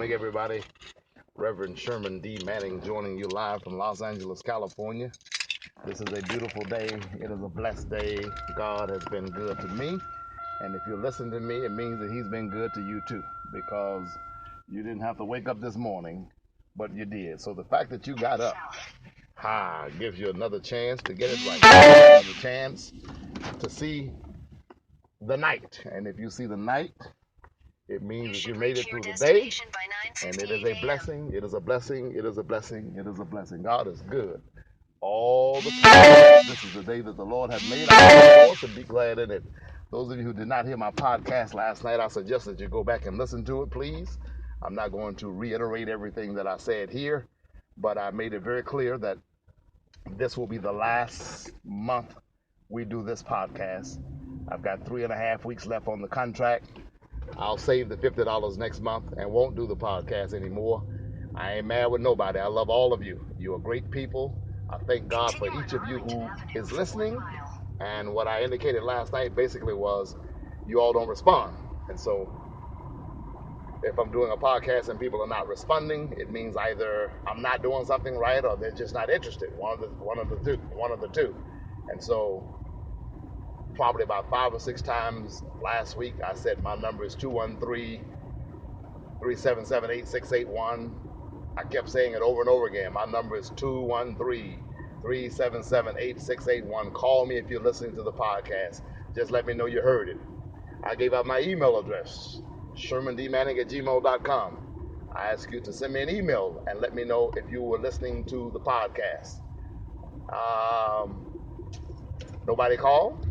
morning, everybody. Reverend Sherman D. Manning joining you live from Los Angeles, California. This is a beautiful day. It is a blessed day. God has been good to me. And if you listen to me, it means that he's been good to you too, because you didn't have to wake up this morning, but you did. So the fact that you got up, gives you another chance to get it right. Another chance to see the night. And if you see the night, it means that you made it through the day, and it is a blessing, it is a blessing, it is a blessing, it is a blessing. God is good all the time. This is the day that the Lord has made. I rejoice and be glad in it. Those of you who did not hear my podcast last night, I suggest that you go back and listen to it, please. I'm not going to reiterate everything that I said here, but I made it very clear that this will be the last month we do this podcast. I've got 3.5 weeks left on the contract. I'll save the $50 next month and won't do the podcast anymore. I ain't mad with nobody. I love all of you. You are great people. I thank God for each of you who is listening. And what I indicated last night basically was you all don't respond. And so if I'm doing a podcast and people are not responding, it means either I'm not doing something right or they're just not interested. One of the two. And so probably about 5 or 6 times last week, I said my number is 213-377-8681. I kept saying it over and over again. My number is 213-377-8681. Call me if you're listening to the podcast. Just let me know you heard it. I gave out my email address, shermandmanning@gmail.com. I ask you to send me an email and let me know if you were listening to the podcast. Nobody called.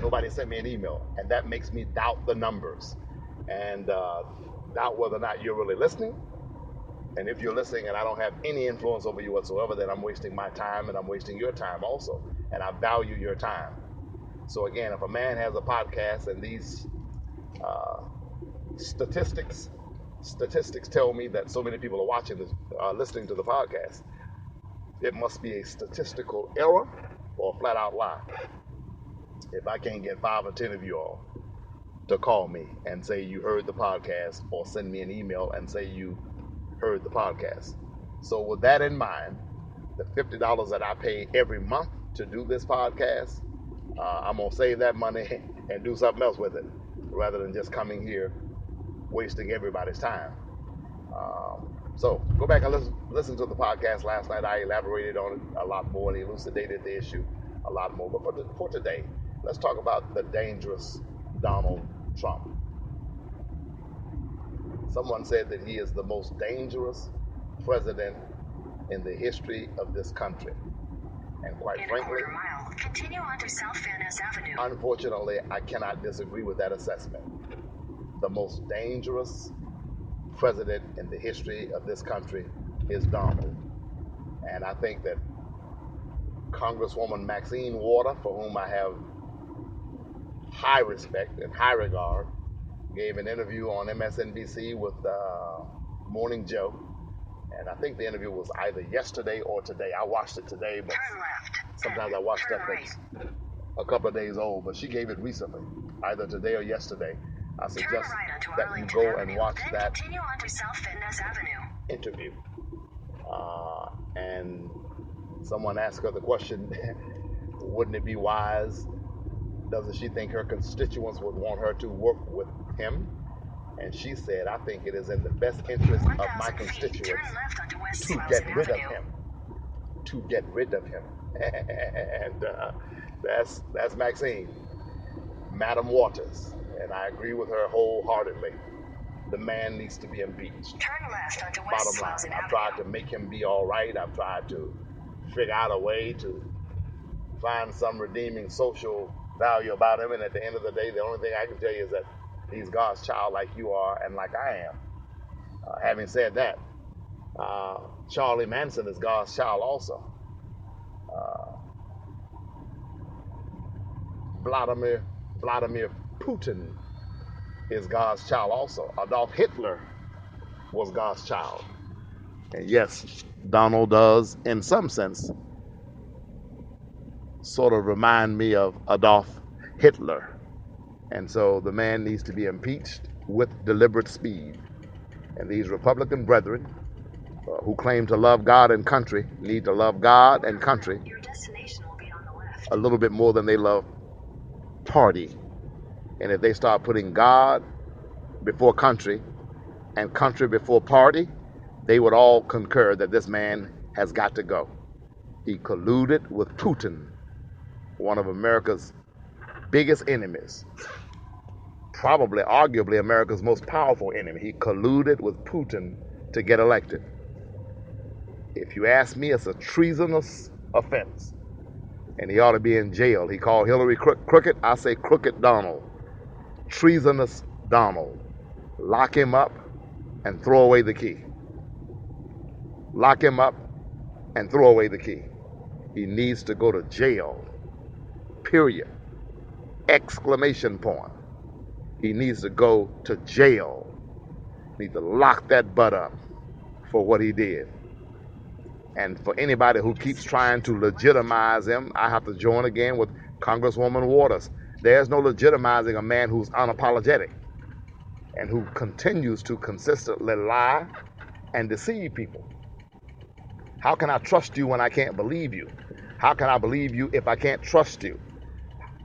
Nobody sent me an email, and that makes me doubt the numbers and doubt whether or not you're really listening. And if you're listening and I don't have any influence over you whatsoever, then I'm wasting my time and I'm wasting your time also, and I value your time. So again, if a man has a podcast and these statistics tell me that so many people are watching this, listening to the podcast, it must be a statistical error or a flat out lie. If I can't get 5 or 10 of you all to call me and say you heard the podcast, or send me an email and say you heard the podcast. So with that in mind, the $50 that I pay every month to do this podcast, I'm going to save that money and do something else with it, rather than just coming here wasting everybody's time. So go back and listen to the podcast last night. I elaborated on it a lot more and elucidated the issue a lot more. But for today, let's talk about the dangerous Donald Trump. Someone said that he is the most dangerous president in the history of this country. And quite frankly, continue on to South Van Ness Avenue. Unfortunately, I cannot disagree with that assessment. The most dangerous president in the history of this country is Donald. And I think that Congresswoman Maxine Waters, for whom I have high respect and high regard, gave an interview on MSNBC with Morning Joe. And I think the interview was either yesterday or today. I watched it today, but sometimes I watch stuff that's a couple of days old. But she gave it recently, either today or yesterday. I suggest that you go and watch that interview. And someone asked her the question, wouldn't it be wise? Doesn't she think her constituents would want her to work with him? And she said, I think it is in the best interest of my constituents to get rid of him. To get rid of him. And that's Maxine, Madam Waters. And I agree with her wholeheartedly. The man needs to be impeached. Bottom line, I've tried to make him be all right. I've tried to figure out a way to find some redeeming social value about him. And at the end of the day, the only thing I can tell you is that he's God's child like you are and like I am. Having said that, Charlie Manson is God's child also. Vladimir Putin is God's child also. Adolf Hitler was God's child. And yes, Donald does, in some sense, sort of remind me of Adolf Hitler. And so the man needs to be impeached with deliberate speed. And these Republican brethren who claim to love God and country need to love God and country a little bit more than they love party. And if they start putting God before country and country before party, they would all concur that this man has got to go. He colluded with Putin, one of America's biggest enemies, probably, arguably, America's most powerful enemy. He colluded with Putin to get elected. If you ask me, it's a treasonous offense, and he ought to be in jail. He called Hillary crooked. I say crooked Donald. Treasonous Donald. Lock him up and throw away the key. Lock him up and throw away the key. He needs to go to jail. Period. Exclamation point. He needs to go to jail. Need to lock that butt up for what he did. And for anybody who keeps trying to legitimize him, I have to join again with Congresswoman Waters. There's no legitimizing a man who's unapologetic and who continues to consistently lie and deceive people. How can I trust you when I can't believe you? How can I believe you if I can't trust you?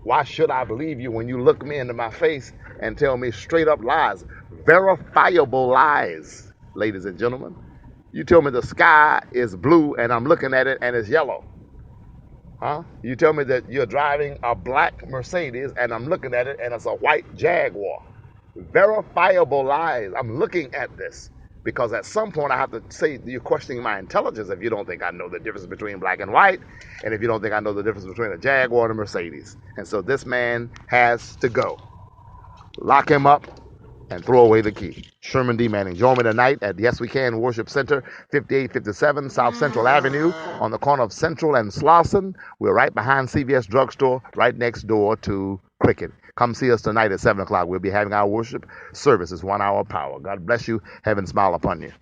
Why should I believe you when you look me into my face and tell me straight up lies? Verifiable lies, ladies and gentlemen. You tell me the sky is blue and I'm looking at it and it's yellow. Huh? You tell me that you're driving a black Mercedes and I'm looking at it and it's a white Jaguar. Verifiable lies. I'm looking at this because at some point I have to say you're questioning my intelligence if you don't think I know the difference between black and white, and if you don't think I know the difference between a Jaguar and a Mercedes. And so this man has to go. Lock him up and throw away the key. Sherman D. Manning. Join me tonight at Yes We Can Worship Center, 5857 South Central Avenue, on the corner of Central and Slauson. We're right behind CVS Drugstore, right next door to Cricket. Come see us tonight at 7 o'clock. We'll be having our worship services, 1 hour power. God bless you. Heaven smile upon you.